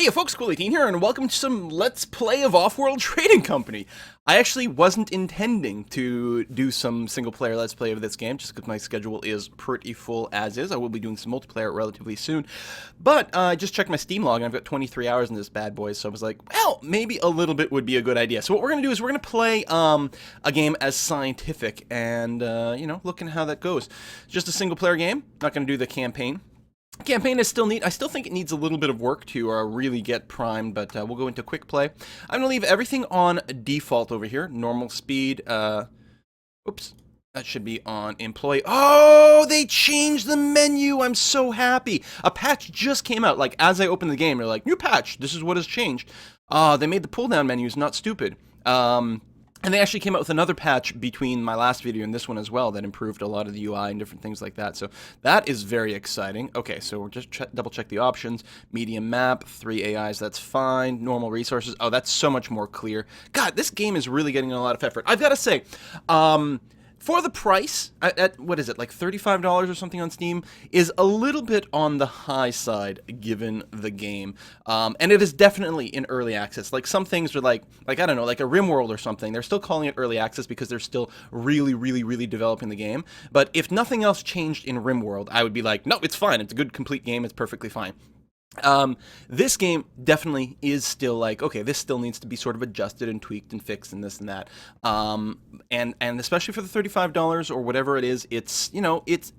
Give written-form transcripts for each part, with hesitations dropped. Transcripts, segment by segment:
Hey folks, Cool18 here, and welcome to some Let's Play of Offworld Trading Company. I actually wasn't intending to do some single-player Let's Play of this game, just because my schedule is pretty full as is. I will be doing some multiplayer relatively soon. But I just checked my Steam log, and I've got 23 hours in this bad boy, so I was like, well, maybe a little bit would be a good idea. So what we're going to do is we're going to play a game as Scientific, and, you know, looking how that goes. Just a single-player game, not going to do the campaign. Campaign is still neat. I still think it needs a little bit of work to really get primed, but we'll go into quick play. I'm going to leave everything on default over here. Normal speed. Oops. That should be on employee. Oh, they changed the menu. I'm so happy. A patch just came out. Like, as I opened the game, they're like, new patch. This is what has changed. They made the pull-down menus not stupid. And they actually came out with another patch between my last video and this one as well that improved a lot of the UI and different things like that. So that is very exciting. Okay, so we'll just double check the options. Medium map, 3 AIs, that's fine. Normal resources. Oh, that's so much more clear. God, this game is really getting a lot of effort. I've got to say, for the price, at what is it, like $35 or something on Steam, is a little bit on the high side given the game. And it is definitely in early access. Like, some things are like, I don't know, like a RimWorld or something. They're still calling it early access because they're still really developing the game. But if nothing else changed in RimWorld, I would be like, no, it's fine. It's a good, complete game. It's perfectly fine. This game definitely is still like, okay, this still needs to be sort of adjusted and tweaked and fixed and this and that. And especially for the $35 or whatever it is, it's, you know, it's,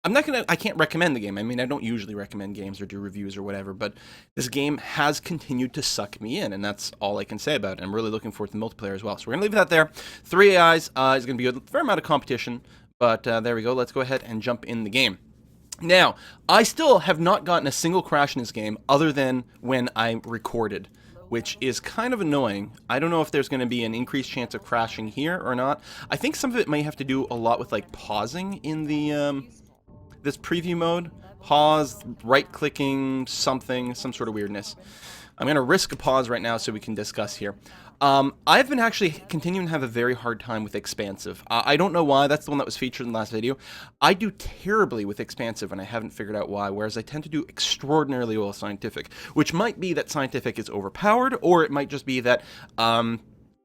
I can't recommend the game. I mean, I don't usually recommend games or do reviews or whatever, but this game has continued to suck me in, and that's all I can say about it. I'm really looking forward to the multiplayer as well. So we're going to leave that there. 3 AIs is going to be a fair amount of competition, but there we go. Let's go ahead and jump in the game. Now, I still have not gotten a single crash in this game other than when I recorded, which is kind of annoying. I don't know if there's going to be an increased chance of crashing here or not. I think some of it may have to do a lot with, like, pausing in the, this preview mode. Pause, right-clicking, something, some sort of weirdness. I'm going to risk a pause right now so we can discuss here. I've been actually continuing to have a very hard time with Expansive. I don't know why. That's the one that was featured in the last video. I do terribly with Expansive, and I haven't figured out why, whereas I tend to do extraordinarily well with Scientific, which might be that Scientific is overpowered, or it might just be that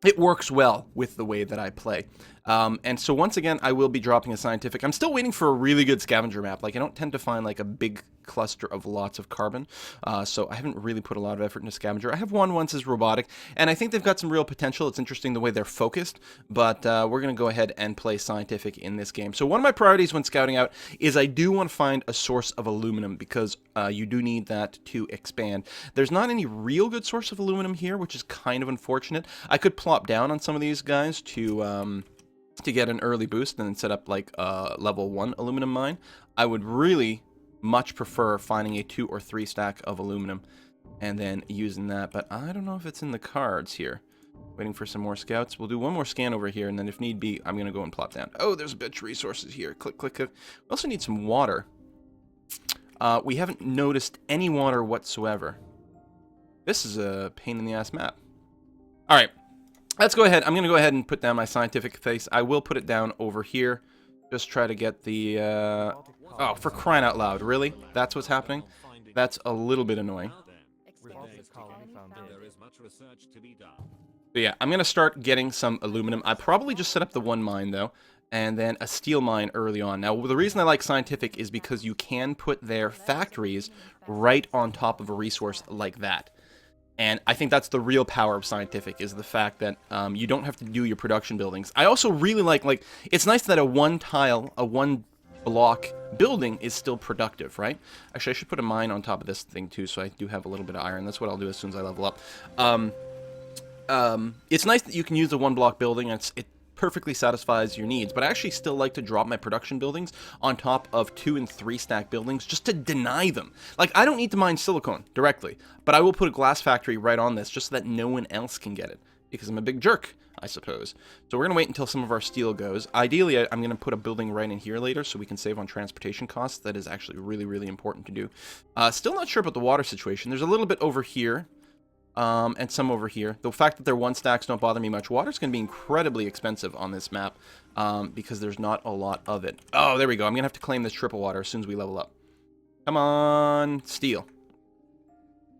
it works well with the way that I play. And so once again, I will be dropping a Scientific. I'm still waiting for a really good scavenger map. Like, I don't tend to find, like, a big cluster of lots of carbon, so I haven't really put a lot of effort into scavenger. I have one once as robotic, and I think they've got some real potential. It's interesting the way they're focused, but we're going to go ahead and play Scientific in this game. So one of my priorities when scouting out is I do want to find a source of aluminum, because you do need that to expand. There's not any real good source of aluminum here, which is kind of unfortunate. I could plop down on some of these guys to get an early boost and then set up like a level 1 aluminum mine. I would really much prefer finding a 2 or 3 stack of aluminum and then using that, but I don't know if it's in the cards here. Waiting for some more scouts. We'll do one more scan over here, and then if need be, I'm going to go and plop down. Oh, there's a bunch of resources here. Click, click, click. We also need some water. We haven't noticed any water whatsoever. This is a pain in the ass map. All right. Let's go ahead. I'm going to go ahead and put down my Scientific face. I will put it down over here. Just try to get the... Oh, for crying out loud. Really? That's what's happening? That's a little bit annoying. But yeah, I'm going to start getting some aluminum. I probably just set up the one mine, though, and then a steel mine early on. Now, the reason I like Scientific is because you can put their factories right on top of a resource like that. And I think that's the real power of Scientific, is the fact that you don't have to do your production buildings. I also really like, it's nice that a one block building is still productive, right? Actually, I should put a mine on top of this thing too, so I do have a little bit of iron. That's what I'll do as soon as I level up. It's nice that you can use a one block building, and it perfectly satisfies your needs, but I actually still like to drop my production buildings on top of 2 and 3 stack buildings just to deny them. Like, I don't need to mine silicone directly, but I will put a glass factory right on this just so that no one else can get it, because I'm a big jerk, I suppose. So we're going to wait until some of our steel goes. Ideally, I'm going to put a building right in here later so we can save on transportation costs. That is actually really important to do. Still not sure about the water situation. There's a little bit over here. And some over here. The fact that they're 1 stacks don't bother me much. Water's going to be incredibly expensive on this map, because there's not a lot of it. Oh, there we go. I'm going to have to claim this triple water as soon as we level up. Come on, steel.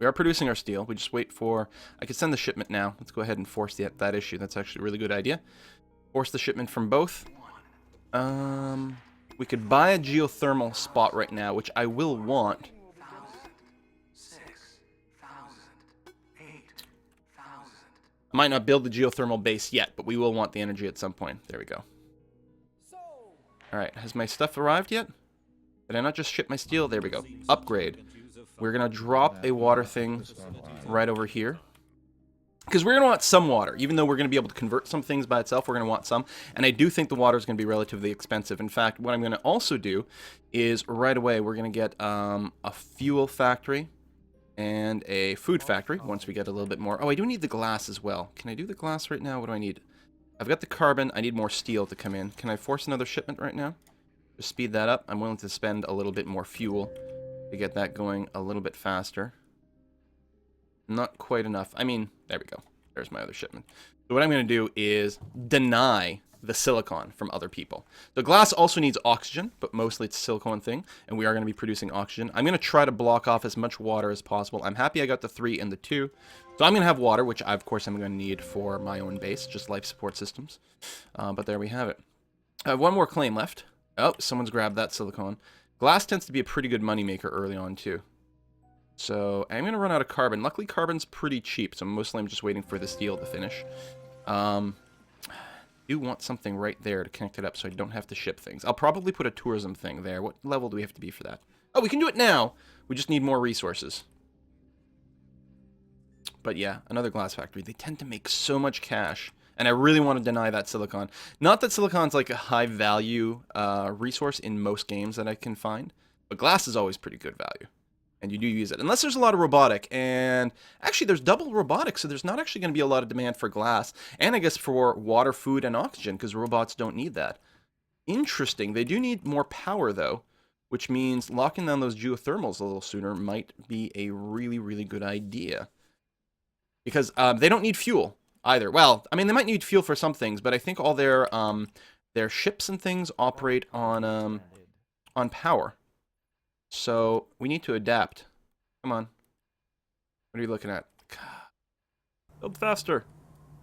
We are producing our steel. We just wait for... I could send the shipment now. Let's go ahead and force that issue. That's actually a really good idea. Force the shipment from both. We could buy a geothermal spot right now, which I will want. I might not build the geothermal base yet, but we will want the energy at some point. There we go. Alright, has my stuff arrived yet? Did I not just ship my steel? There we go. Upgrade. We're going to drop a water thing right over here. Because we're going to want some water. Even though we're going to be able to convert some things by itself, we're going to want some. And I do think the water is going to be relatively expensive. In fact, what I'm going to also do is right away we're going to get a fuel factory and a food factory once we get a little bit more. Oh, I do need the glass as well. Can I do the glass right now? What do I need? I've got the carbon. I need more steel to come in. Can I force another shipment right now? Just speed that up. I'm willing to spend a little bit more fuel to get that going a little bit faster. Not quite enough. I mean, there we go. There's my other shipment. So what I'm going to do is deny the silicon from other people. The glass also needs oxygen, but mostly it's a silicon thing, and we are going to be producing oxygen. I'm going to try to block off as much water as possible. I'm happy I got the 3 and the 2. So I'm going to have water, which I, of course, I'm going to need for my own base, just life support systems. But there we have it. I have one more claim left. Oh, someone's grabbed that silicon. Glass tends to be a pretty good moneymaker early on, too. So I'm going to run out of carbon. Luckily, carbon's pretty cheap, so mostly I'm just waiting for the steel to finish. I do want something right there to connect it up so I don't have to ship things. I'll probably put a tourism thing there. What level do we have to be for that? Oh, we can do it now. We just need more resources. But yeah, another glass factory. They tend to make so much cash. And I really want to deny that silicon. Not that silicon's like a high value resource in most games that I can find. But glass is always pretty good value. And you do use it. Unless there's a lot of robotic. And actually there's double robotic, so there's not actually going to be a lot of demand for glass. And I guess for water, food, and oxygen, because robots don't need that. Interesting. They do need more power, though. Which means locking down those geothermals a little sooner might be a really, really good idea. Because they don't need fuel either. Well, I mean, they might need fuel for some things, but I think all their ships and things operate on power. So we need to adapt. Come on. What are you looking at? Build faster.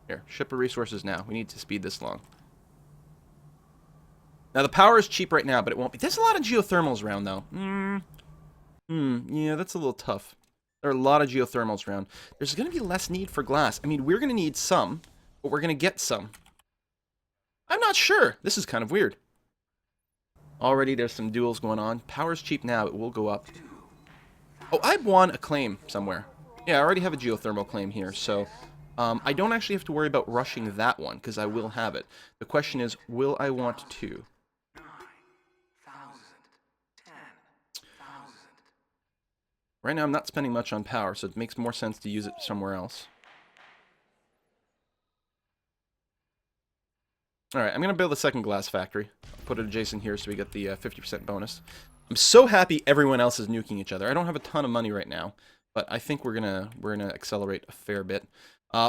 Here, ship of resources now. We need to speed this along. Now the power is cheap right now, but it won't be. There's a lot of geothermals around, though. Yeah, that's a little tough. There are a lot of geothermals around. There's going to be less need for glass. I mean, we're going to need some, but we're going to get some. I'm not sure. This is kind of weird. Already there's some duels going on. Power's cheap now. It will go up. Oh, I won a claim somewhere. Yeah, I already have a geothermal claim here, so I don't actually have to worry about rushing that one, because I will have it. The question is, will I want to? Right now I'm not spending much on power, so it makes more sense to use it somewhere else. Alright, I'm going to build a second glass factory. I'll put it adjacent here so we get the 50% bonus. I'm so happy everyone else is nuking each other. I don't have a ton of money right now, but I think we're gonna accelerate a fair bit.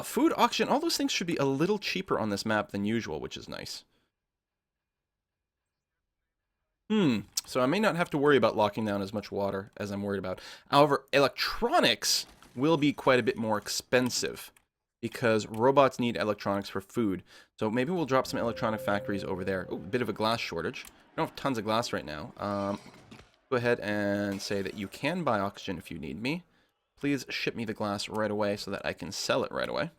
Food, oxygen, all those things should be a little cheaper on this map than usual, which is nice. So I may not have to worry about locking down as much water as I'm worried about. However, electronics will be quite a bit more expensive because robots need electronics for food. So maybe we'll drop some electronic factories over there. Oh, a bit of a glass shortage. I don't have tons of glass right now. Go ahead and say that you can buy oxygen if you need me. Please ship me the glass right away so that I can sell it right away.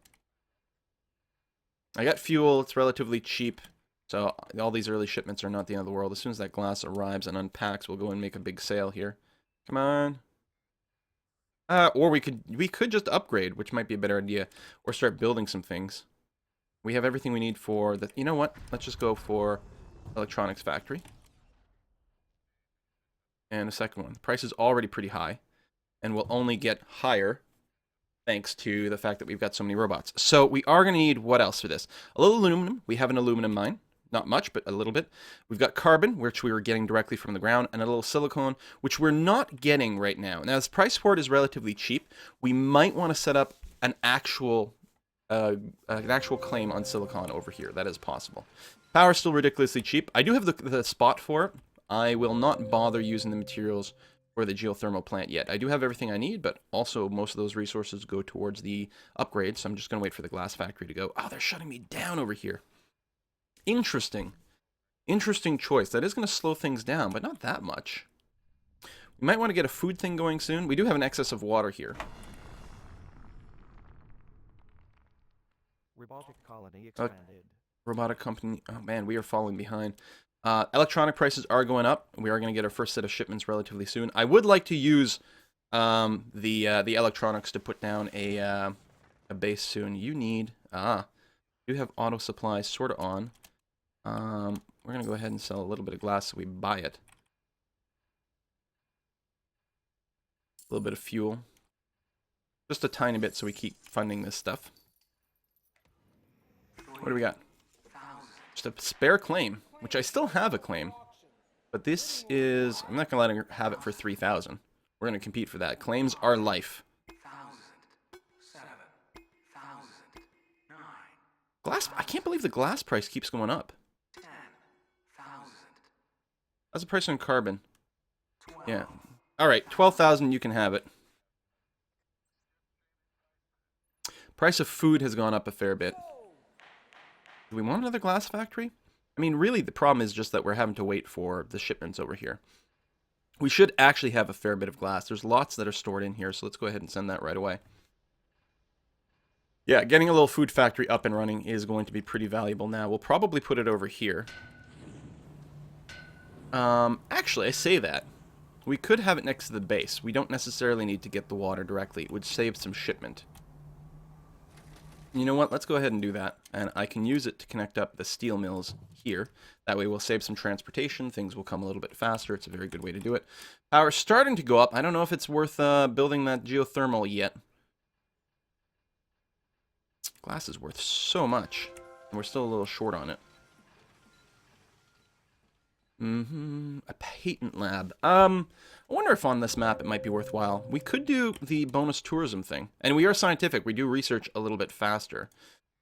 I got fuel. It's relatively cheap. So all these early shipments are not the end of the world. As soon as that glass arrives and unpacks, we'll go and make a big sale here. Come on. Or we could just upgrade, which might be a better idea, or start building some things. We have everything we need for the. You know what? Let's just go for electronics factory. And a second one. The price is already pretty high, and will only get higher thanks to the fact that we've got so many robots. So we are going to need what else for this? A little aluminum. We have an aluminum mine. Not much, but a little bit. We've got carbon, which we were getting directly from the ground, and a little silicone, which we're not getting right now. Now, this price for it is relatively cheap. We might want to set up an actual claim on silicon over here. That is possible. Power is still ridiculously cheap. I do have the spot for it. I will not bother using the materials for the geothermal plant yet. I do have everything I need, but also most of those resources go towards the upgrade, so I'm just going to wait for the glass factory to go. Oh, they're shutting me down over here. Interesting. Interesting choice. That is going to slow things down, but not that much. We might want to get a food thing going soon. We do have an excess of water here. Robotic colony expanded. Robotic company. Oh man, we are falling behind. Electronic prices are going up. We are going to get our first set of shipments relatively soon. I would like to use the electronics to put down a base soon. You need you have auto supplies sort of on. We're going to go ahead and sell a little bit of glass so we buy it. A little bit of fuel. Just a tiny bit so we keep funding this stuff. What do we got? Just a spare claim, which I still have a claim. But this is... I'm not going to let her have it for 3,000. We're going to compete for that. Claims are life. Glass... I can't believe the glass price keeps going up. How's the price on carbon? Yeah. Alright, 12,000, you can have it. Price of food has gone up a fair bit. Do we want another glass factory? I mean, really, the problem is just that we're having to wait for the shipments over here. We should actually have a fair bit of glass. There's lots that are stored in here, so let's go ahead and send that right away. Yeah, getting a little food factory up and running is going to be pretty valuable now. We'll probably put it over here. Actually, I say that. We could have it next to the base. We don't necessarily need to get the water directly. It would save some shipment. You know what? Let's go ahead and do that. And I can use it to connect up the steel mills here. That way we'll save some transportation. Things will come a little bit faster. It's a very good way to do it. Power's starting to go up. I don't know if it's worth building that geothermal yet. Glass is worth so much. And we're still a little short on it. A patent lab. I wonder if on this map it might be worthwhile. We could do the bonus tourism thing. And we are scientific. We do research a little bit faster.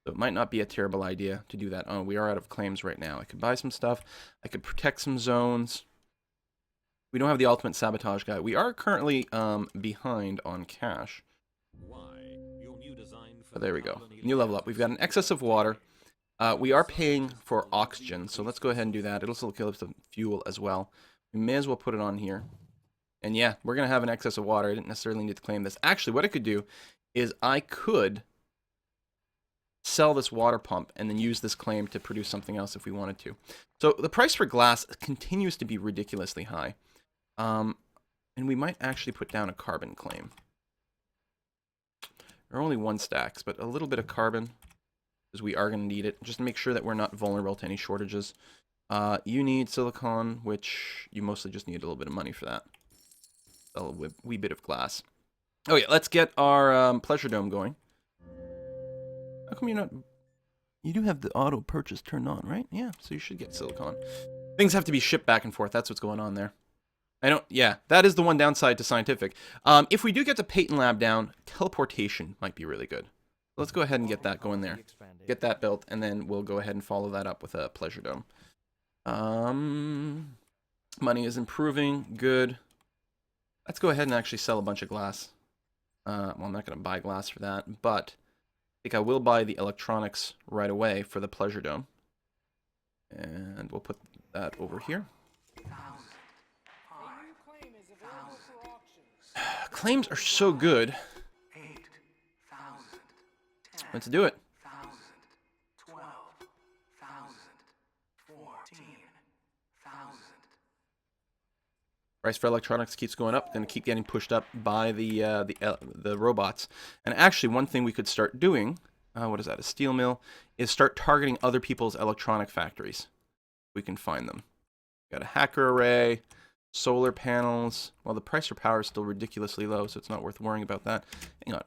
So it might not be a terrible idea to do that. Oh, we are out of claims right now. I could buy some stuff. I could protect some zones. We don't have the ultimate sabotage guy. We are currently behind on cash. Oh, there we go. New level up. We've got an excess of water. We are paying for oxygen, so let's go ahead and do that. It'll still kill us some fuel as well. We may as well put it on here. And yeah, we're going to have an excess of water. I didn't necessarily need to claim this. Actually, what I could do is I could sell this water pump and then use this claim to produce something else if we wanted to. So the price for glass continues to be ridiculously high. And we might actually put down a carbon claim. There are only 1 stacks, but a little bit of carbon, because we are going to need it, just to make sure that we're not vulnerable to any shortages. You need silicon, which you mostly just need a little bit of money for that. A wee bit of glass. Oh yeah, let's get our pleasure dome going. How come you're not... You do have the auto purchase turned on, right? Yeah, so you should get silicon. Things have to be shipped back and forth. That's what's going on there. I don't... Yeah, that is the one downside to scientific. If we do get the patent lab down, teleportation might be really good. Let's go ahead and get that going there. Get that built, and then we'll go ahead and follow that up with a pleasure dome. Money is improving. Good. Let's go ahead and actually sell a bunch of glass. Well, I'm not going to buy glass for that, but I think I will buy the electronics right away for the pleasure dome. And we'll put that over here. Claims are so good. Let's do it. Price for electronics keeps going up, going to keep getting pushed up by the robots. And actually, one thing we could start doing, what is that, a steel mill, is start targeting other people's electronic factories. We can find them. Got a hacker array, solar panels. Well, the price for power is still ridiculously low, so it's not worth worrying about that. Hang on.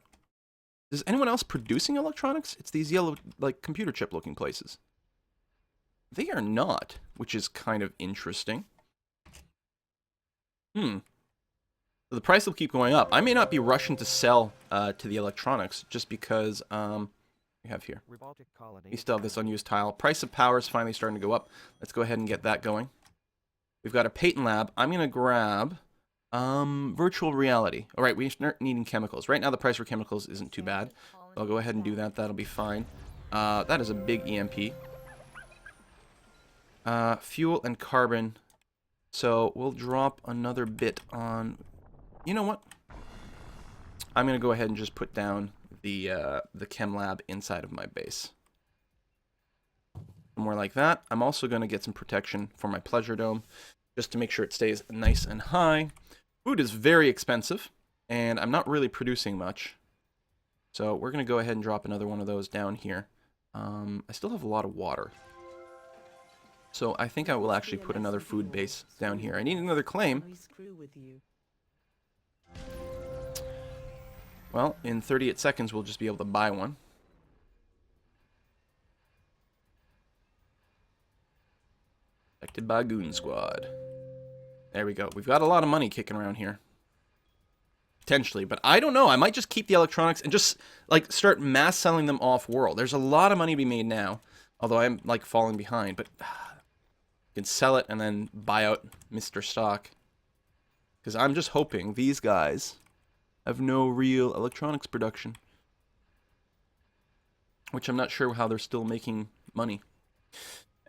Is anyone else producing electronics? It's these yellow, like, computer chip looking places. They are not, which is kind of interesting. So the price will keep going up. I may not be rushing to sell to the electronics just because we have here. We still have this unused tile. Price of power is finally starting to go up. Let's go ahead and get that going. We've got a patent lab. I'm going to grab Virtual reality. All right, we start needing chemicals. Right now, the price for chemicals isn't too bad. I'll go ahead and do that. That'll be fine. That is a big EMP. Fuel and carbon. So we'll drop another bit on... You know what? I'm going to go ahead and just put down the chem lab inside of my base. More like that. I'm also going to get some protection for my pleasure dome, just to make sure it stays nice and high. Food is very expensive, and I'm not really producing much. So we're going to go ahead and drop another one of those down here. I still have a lot of water. So I think I will actually put another food base down here. I need another claim. Well, in 38 seconds, we'll just be able to buy one. Protected by Goon Squad. There we go. We've got a lot of money kicking around here. Potentially, but I don't know. I might just keep the electronics and just, like, start mass selling them off-world. There's a lot of money to be made now, although I'm, like, falling behind, but you can sell it and then buy out Mr. Stock. Because I'm just hoping these guys have no real electronics production. Which I'm not sure how they're still making money.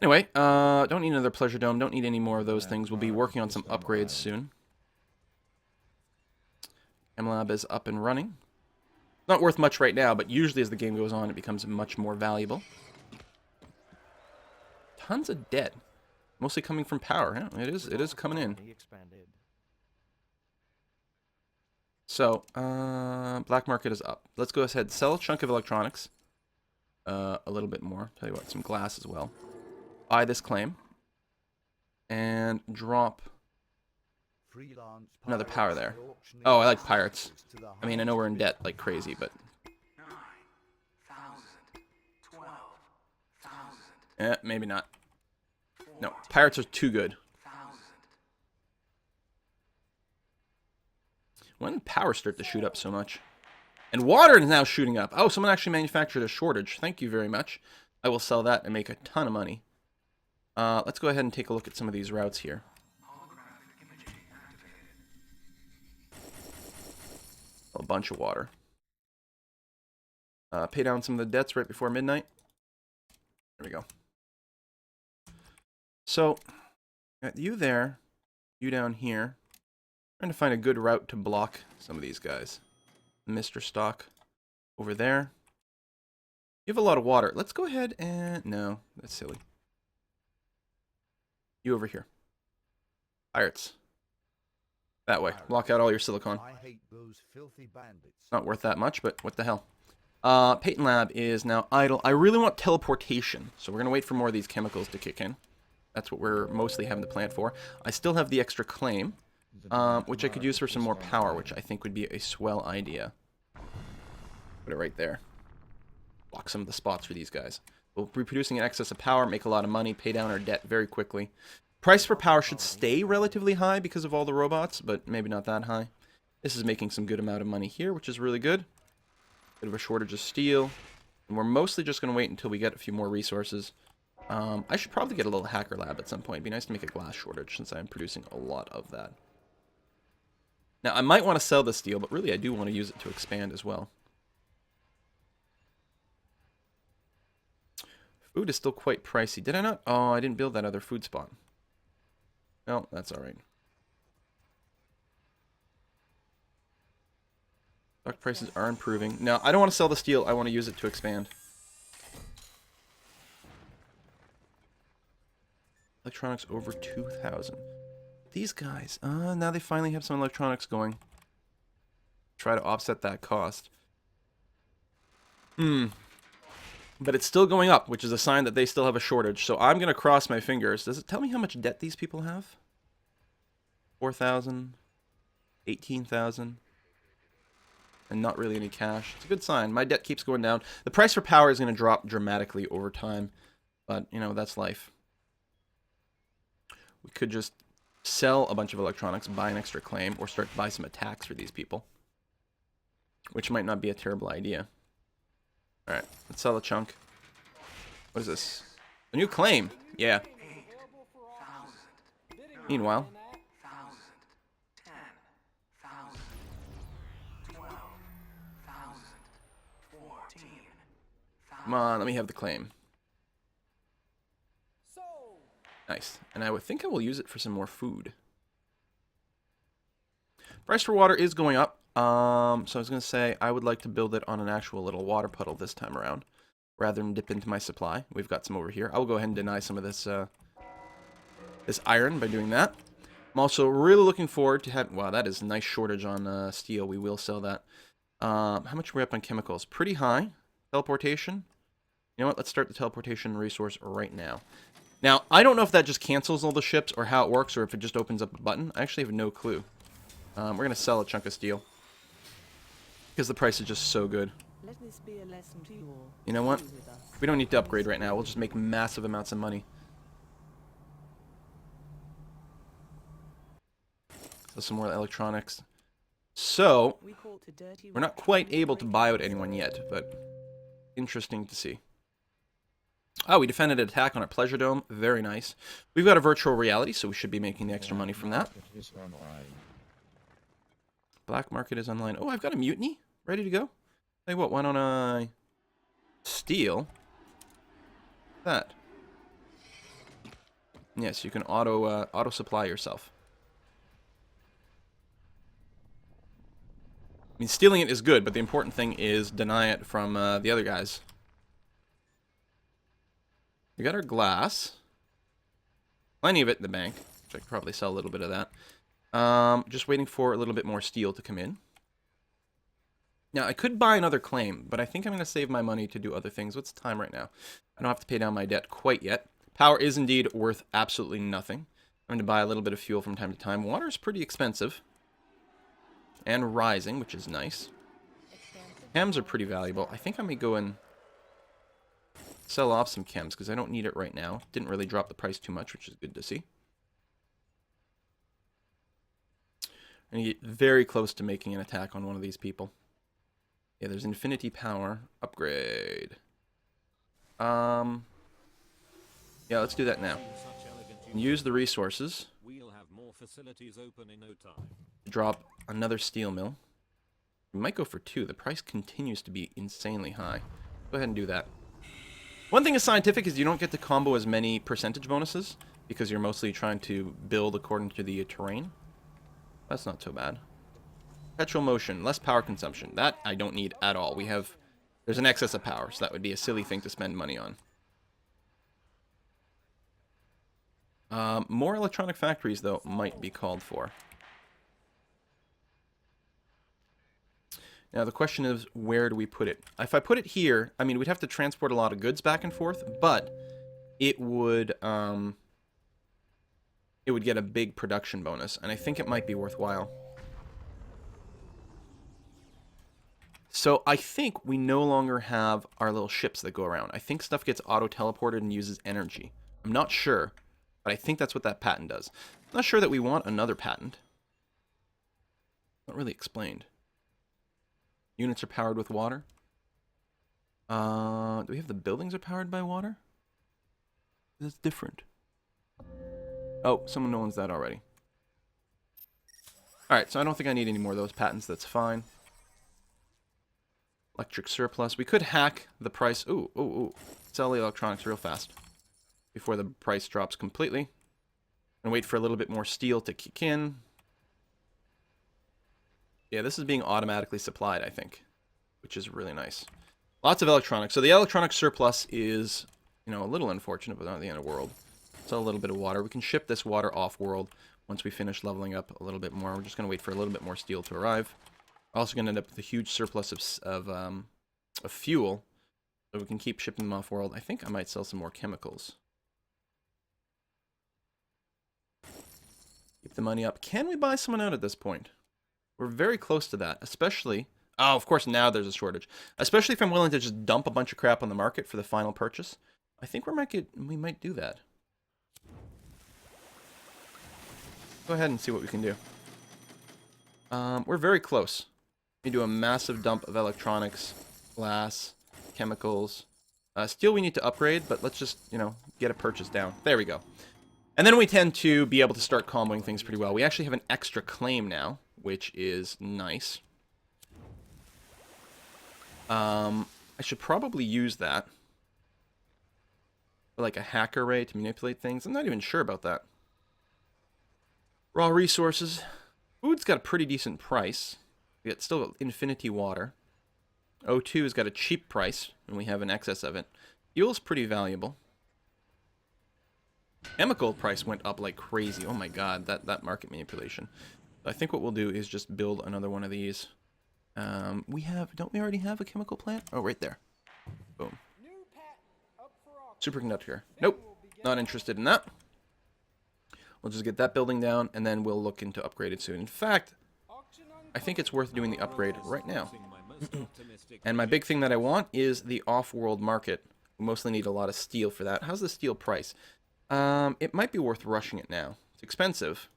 Anyway, don't need another pleasure dome. Don't need any more of those things. We'll be working on some upgrades soon. MLab is up and running. Not worth much right now, but usually as the game goes on, it becomes much more valuable. Tons of debt. Mostly coming from power. Yeah, it is coming in. So, black market is up. Let's go ahead and sell a chunk of electronics. A little bit more. Tell you what, some glass as well. Buy this claim. And drop another power there. Oh, I like pirates. I mean, I know we're in debt like crazy, but... maybe not. No, pirates are too good. When did power start to shoot up so much? And water is now shooting up. Oh, someone actually manufactured a shortage. Thank you very much. I will sell that and make a ton of money. Let's go ahead and take a look at some of these routes here. A bunch of water. Pay down some of the debts right before midnight. There we go. So, got you there, you down here. Trying to find a good route to block some of these guys. Mr. Stock over there. You have a lot of water. Let's go ahead and... No, that's silly. You over here. Pirates. That way. Block out all your silicon. I hate those filthy bandits. Not worth that much, but what the hell. Peyton Lab is now idle. I really want teleportation, so we're going to wait for more of these chemicals to kick in. That's what we're mostly having the plant for. I still have the extra claim, which I could use for some more power, which I think would be a swell idea. Put it right there. Block some of the spots for these guys. We'll be producing in excess of power, make a lot of money, pay down our debt very quickly. Price for power should stay relatively high because of all the robots, but maybe not that high. This is making some good amount of money here, which is really good. Bit of a shortage of steel. And we're mostly just going to wait until we get a few more resources. I should probably get a little hacker lab at some point. It'd be nice to make a glass shortage since I'm producing a lot of that. Now, I might want to sell the steel, but really I do want to use it to expand as well. Food is still quite pricey. Did I not? Oh, I didn't build that other food spot. No, that's alright. Stock prices are improving. Now, I don't want to sell the steel. I want to use it to expand. Electronics over 2,000. These guys, now they finally have some electronics going. Try to offset that cost. But it's still going up, which is a sign that they still have a shortage. So I'm going to cross my fingers. Does it tell me how much debt these people have? 4,000, 18,000, and not really any cash. It's a good sign. My debt keeps going down. The price for power is going to drop dramatically over time, but, you know, that's life. We could just sell a bunch of electronics, buy an extra claim, or start to buy some attacks for these people, which might not be a terrible idea. Alright, let's sell a chunk. What is this? A new claim! Yeah. Come on, let me have the claim. Nice. And I would think I will use it for some more food. Price for water is going up. So I was going to say I would like to build it on an actual little water puddle this time around, rather than dip into my supply. We've got some over here. I will go ahead and deny some of this this iron by doing that. I'm also really looking forward to having... Wow, that is a nice shortage on steel. We will sell that. How much are we up on chemicals? Pretty high. Teleportation. You know what? Let's start the teleportation resource right now. Now, I don't know if that just cancels all the ships or how it works or if it just opens up a button. I actually have no clue. We're going to sell a chunk of steel. Because the price is just so good. Let this be a lesson to you all. You know what? We don't need to upgrade right now. We'll just make massive amounts of money. So some more electronics. So, we're not quite able to buy out anyone yet, but interesting to see. Oh, we defended an attack on our Pleasure Dome. Very nice. We've got a virtual reality, so we should be making the extra money from that. Black market is online. Oh, I've got a mutiny ready to go. Tell you what, why don't I steal that? Yes, you can auto supply yourself. I mean, stealing it is good, but the important thing is deny it from the other guys. We got our glass. Plenty of it in the bank, which I could probably sell a little bit of that. Just waiting for a little bit more steel to come in. Now, I could buy another claim, but I think I'm going to save my money to do other things. What's the time right now? I don't have to pay down my debt quite yet. Power is indeed worth absolutely nothing. I'm going to buy a little bit of fuel from time to time. Water is pretty expensive. And rising, which is nice. Chems are pretty valuable. I think I may go and sell off some chems, because I don't need it right now. Didn't really drop the price too much, which is good to see. And you get very close to making an attack on one of these people. Yeah, there's infinity power. Upgrade. Yeah, let's do that now. Use the resources. We'll have more facilities open in no time. Drop another steel mill. We might go for 2. The price continues to be insanely high. Go ahead and do that. One thing is scientific is you don't get to combo as many percentage bonuses because you're mostly trying to build according to the terrain. That's not so bad. Perpetual motion, less power consumption. That I don't need at all. There's an excess of power, so that would be a silly thing to spend money on. More electronic factories, though, might be called for. Now, the question is, where do we put it? If I put it here, I mean, we'd have to transport a lot of goods back and forth, but it would get a big production bonus, and I think it might be worthwhile. So I think we no longer have our little ships that go around. I think stuff gets auto-teleported and uses energy. I'm not sure, but I think that's what that patent does. I'm not sure that we want another patent. Not really explained. Units are powered with water. Do we have the buildings are powered by water? That's different. Oh, someone owns that already. Alright, so I don't think I need any more of those patents. That's fine. Electric surplus. We could hack the price. Ooh. Sell the electronics real fast before the price drops completely. And wait for a little bit more steel to kick in. Yeah, this is being automatically supplied, I think, which is really nice. Lots of electronics. So the electronic surplus is, you know, a little unfortunate, but not the end of the world. So a little bit of water. We can ship this water off-world once we finish leveling up a little bit more. We're just going to wait for a little bit more steel to arrive. We're also going to end up with a huge surplus of fuel, so we can keep shipping them off-world. I think I might sell some more chemicals. Keep the money up. Can we buy someone out at this point? We're very close to that, especially... Oh, of course, now there's a shortage. Especially if I'm willing to just dump a bunch of crap on the market for the final purchase. I think we might do that. Go ahead and see what we can do. We're very close. We do a massive dump of electronics, glass, chemicals. Steel we need to upgrade, but let's just, you know, get a purchase down. There we go. And then we tend to be able to start comboing things pretty well. We actually have an extra claim now, which is nice. I should probably use that. For like a hacker array to manipulate things. I'm not even sure about that. Raw resources. Food's got a pretty decent price. We got still got infinity water. O2 has got a cheap price, and we have an excess of it. Fuel's pretty valuable. Chemical price went up like crazy. Oh my god, that market manipulation. I think what we'll do is just build another one of these. Don't we already have a chemical plant? Oh, right there. Boom. Superconductor. Nope, not interested in that. We'll just get that building down, and then we'll look into upgraded soon. In fact, I think it's worth doing the upgrade right now. And my big thing that I want is the off-world market. We mostly need a lot of steel for that. How's the steel price? It might be worth rushing it now. It's expensive,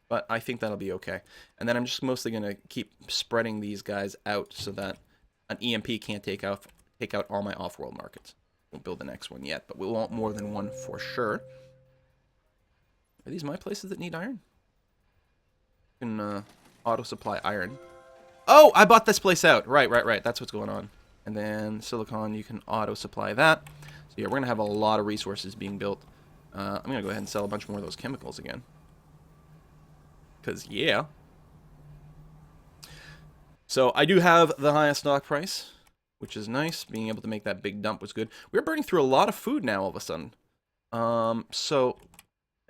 but I think that'll be okay. And then I'm just mostly going to keep spreading these guys out so that an EMP can't take out all my off-world markets. Won't build the next one yet, but we'll want more than one for sure. Are these my places that need iron? You can auto-supply iron. Oh, I bought this place out. Right. That's what's going on. And then silicon, you can auto-supply that. So yeah, we're going to have a lot of resources being built. I'm going to go ahead and sell a bunch more of those chemicals again. Because, yeah. So I do have the highest stock price, which is nice. Being able to make that big dump was good. We're burning through a lot of food now all of a sudden. And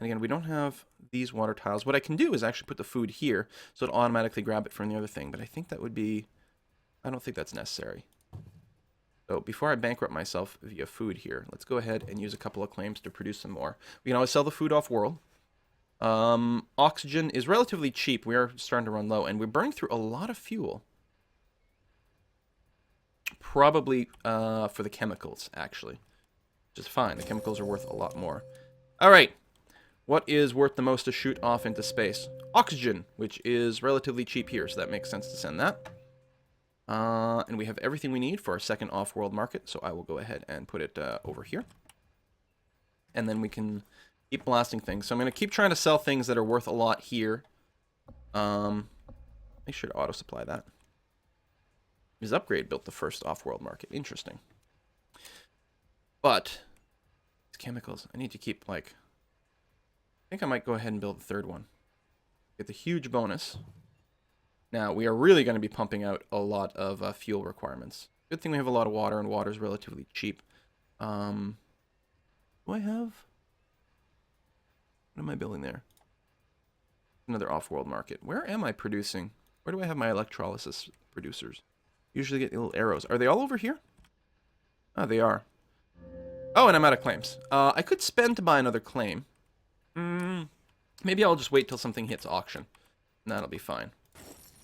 again, we don't have these water tiles. What I can do is actually put the food here, so it'll automatically grab it from the other thing. But I think that would be... I don't think that's necessary. So before I bankrupt myself via food here, let's go ahead and use a couple of claims to produce some more. We can always sell the food off-world. Oxygen is relatively cheap. We are starting to run low, and we're burning through a lot of fuel. Probably for the chemicals, actually. Which is fine. The chemicals are worth a lot more. All right. What is worth the most to shoot off into space? Oxygen, which is relatively cheap here, so that makes sense to send that. And we have everything we need for our second off-world market, so I will go ahead and put it over here. And then we can keep blasting things. So I'm going to keep trying to sell things that are worth a lot here. Make sure to auto-supply that. His upgrade built the first off-world market. Interesting. But, these chemicals, I need to keep, like... I think I might go ahead and build the third one. Get the huge bonus. Now, we are really going to be pumping out a lot of fuel requirements. Good thing we have a lot of water, and water is relatively cheap. Do I have... What am I building there? Another off-world market. Where am I producing? Where do I have my electrolysis producers? Usually get little arrows. Are they all over here? Oh, they are. Oh, and I'm out of claims. I could spend to buy another claim. Maybe I'll just wait till something hits auction. And that'll be fine.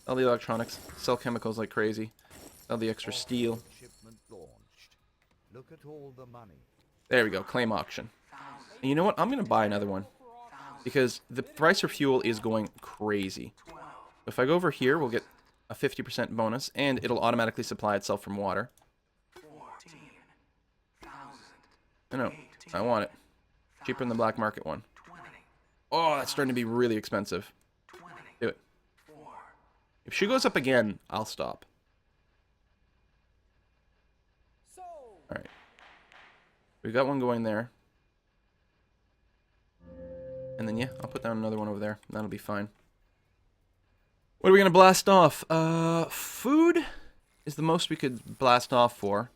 Sell the electronics. Sell chemicals like crazy. Sell the extra steel. Shipment launched. Look at all the money. There we go. Claim auction. And you know what? I'm going to buy another one. Because the price for fuel is going crazy. If I go over here, we'll get a 50% bonus. And it'll automatically supply itself from water. No, I want it. Cheaper than the black market one. Oh, that's starting to be really expensive. Do it. If she goes up again, I'll stop. Alright. We've got one going there. And then, yeah, I'll put down another one over there. That'll be fine. What are we going to blast off? Food is the most we could blast off for.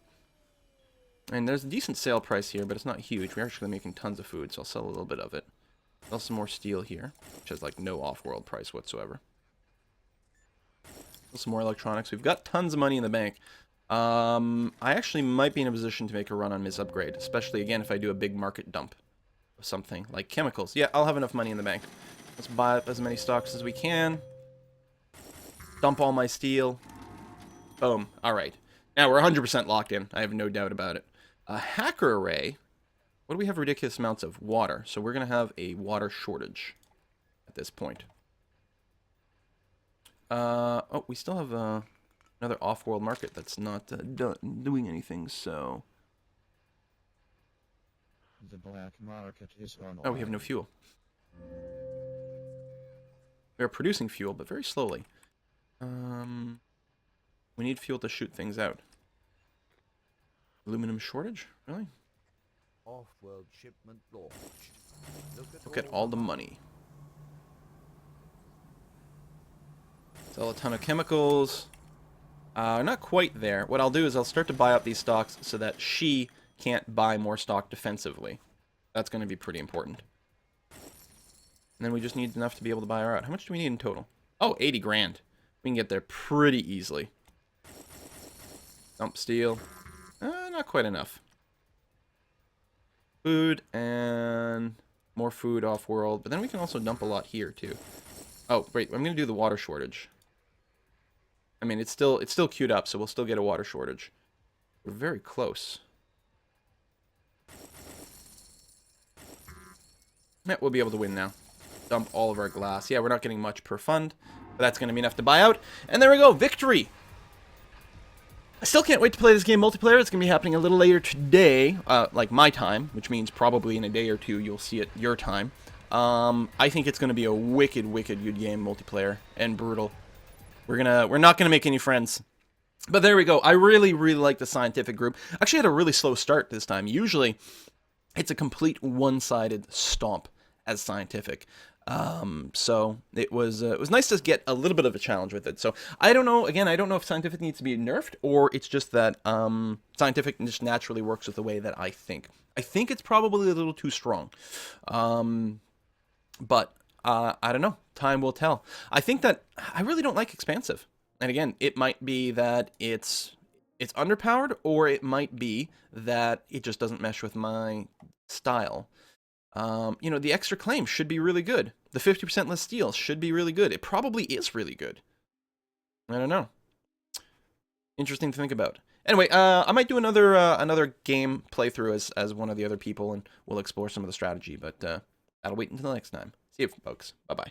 And there's a decent sale price here, but it's not huge. We're actually making tons of food, so I'll sell a little bit of it. Sell some more steel here, which has like no off-world price whatsoever. Sell some more electronics. We've got tons of money in the bank. I actually might be in a position to make a run on Ms. Upgrade, especially again if I do a big market dump of something like chemicals. Yeah, I'll have enough money in the bank. Let's buy up as many stocks as we can. Dump all my steel. Boom. All right. Now we're 100% locked in. I have no doubt about it. A hacker array. What do we have ridiculous amounts of? Water. So we're going to have a water shortage at this point. Oh, we still have another off-world market that's not doing anything, so... The black market is on. Oh, we have no fuel. We are producing fuel, but very slowly. We need fuel to shoot things out. Aluminum shortage? Really? Offworld shipment launched. Look at all the money. Sell a ton of chemicals. Not quite there. What I'll do is I'll start to buy up these stocks so that she can't buy more stock defensively. That's going to be pretty important. And then we just need enough to be able to buy her out. How much do we need in total? Oh, 80 grand. We can get there pretty easily. Dump steel. Not quite enough. Food and more food off-world. But then we can also dump a lot here, too. Oh, wait. I'm going to do the water shortage. I mean, it's still queued up, so we'll still get a water shortage. We're very close. Yeah, we'll be able to win now. Dump all of our glass. Yeah, we're not getting much per fund, but that's going to be enough to buy out. And there we go, victory! I still can't wait to play this game multiplayer. It's going to be happening a little later today, like my time, which means probably in a day or two you'll see it your time. I think it's going to be a wicked, wicked good game multiplayer and brutal. We're not gonna make any friends. But there we go. I really, really like the scientific group. Actually had a really slow start this time. Usually, it's a complete one-sided stomp as scientific. So it was nice to get a little bit of a challenge with it. So I don't know. Again, I don't know if scientific needs to be nerfed or it's just that scientific just naturally works with the way that I think. I think it's probably a little too strong. But I don't know. Time will tell. I think that I really don't like expansive. And again, it might be that it's underpowered, or it might be that it just doesn't mesh with my style. You know, the extra claim should be really good. The 50% less steel should be really good. It probably is really good. I don't know. Interesting to think about. Anyway, I might do another game playthrough as one of the other people, and we'll explore some of the strategy. But that'll wait until next time. See you, folks. Bye-bye.